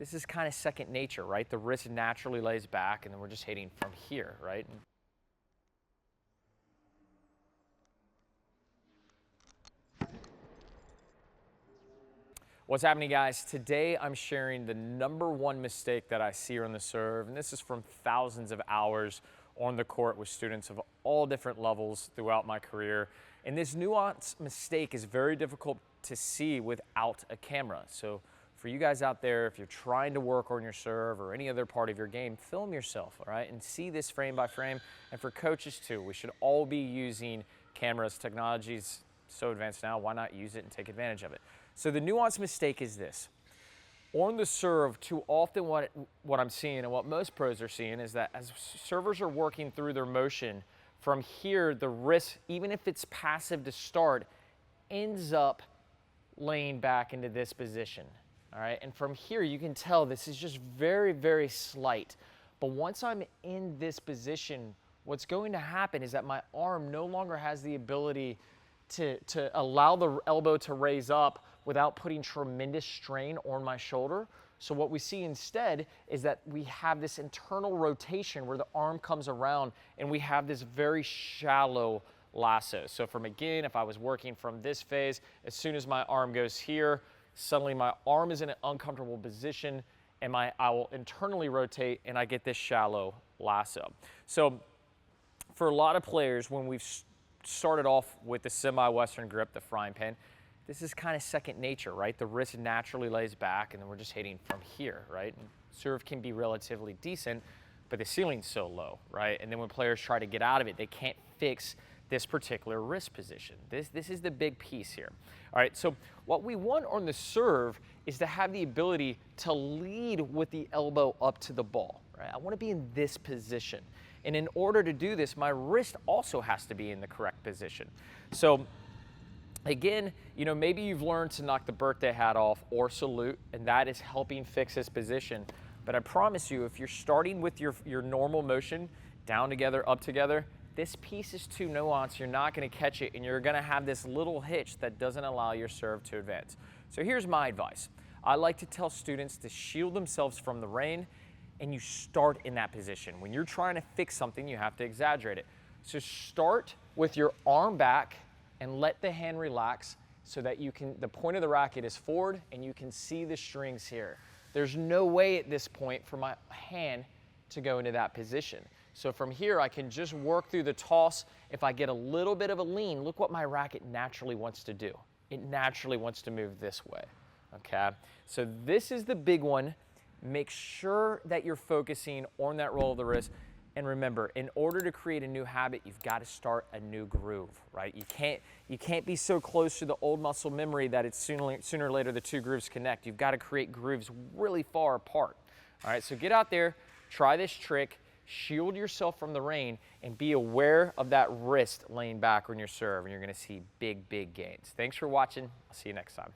this is kind of second nature, right? The wrist naturally lays back, and then we're just hitting from here, right? What's happening, guys? Today I'm sharing the #1 mistake that I see on the serve, and this is from thousands of hours on the court with students of all different levels throughout my career. And this nuanced mistake is very difficult to see without a camera. So for you guys out there, if you're trying to work on your serve or any other part of your game, film yourself, all right, and see this frame by frame. And for coaches too, we should all be using cameras. Technology's so advanced now, why not use it and take advantage of it? So the nuanced mistake is this. On the serve, too often what I'm seeing and what most pros are seeing is that as servers are working through their motion, from here, the wrist, even if it's passive to start, ends up laying back into this position, all right? And from here, you can tell this is just very, very slight. But once I'm in this position, what's going to happen is that my arm no longer has the ability to allow the elbow to raise up without putting tremendous strain on my shoulder. So what we see instead is that we have this internal rotation where the arm comes around and we have this very shallow lasso. So from again, if I was working from this phase, as soon as my arm goes here, suddenly my arm is in an uncomfortable position and I will internally rotate and I get this shallow lasso. So for a lot of players, when we've started off with the semi-Western grip, the frying pan, this is kind of second nature, right? The wrist naturally lays back and then we're just hitting from here, right? And serve can be relatively decent, but the ceiling's so low, right? And then when players try to get out of it, they can't fix this particular wrist position. This is the big piece here. All right, so what we want on the serve is to have the ability to lead with the elbow up to the ball, right? I want to be in this position. And in order to do this, my wrist also has to be in the correct position. So again, you know, maybe you've learned to knock the birthday hat off or salute, and that is helping fix this position. But I promise you, if you're starting with your normal motion, down together, up together, this piece is too nuanced, you're not gonna catch it, and you're gonna have this little hitch that doesn't allow your serve to advance. So here's my advice. I like to tell students to shield themselves from the rain, and you start in that position. When you're trying to fix something, you have to exaggerate it. So start with your arm back and let the hand relax so that you can, the point of the racket is forward and you can see the strings here. There's no way at this point for my hand to go into that position. So from here, I can just work through the toss. If I get a little bit of a lean, look what my racket naturally wants to do. It naturally wants to move this way, okay? So this is the big one. Make sure that you're focusing on that roll of the wrist. And remember, in order to create a new habit, you've got to start a new groove, right? You can't be so close to the old muscle memory that it's sooner or later the two grooves connect. You've got to create grooves really far apart. All right, so get out there, try this trick, shield yourself from the rain, and be aware of that wrist laying back on your serve, and you're going to see big, big gains. Thanks for watching. I'll see you next time.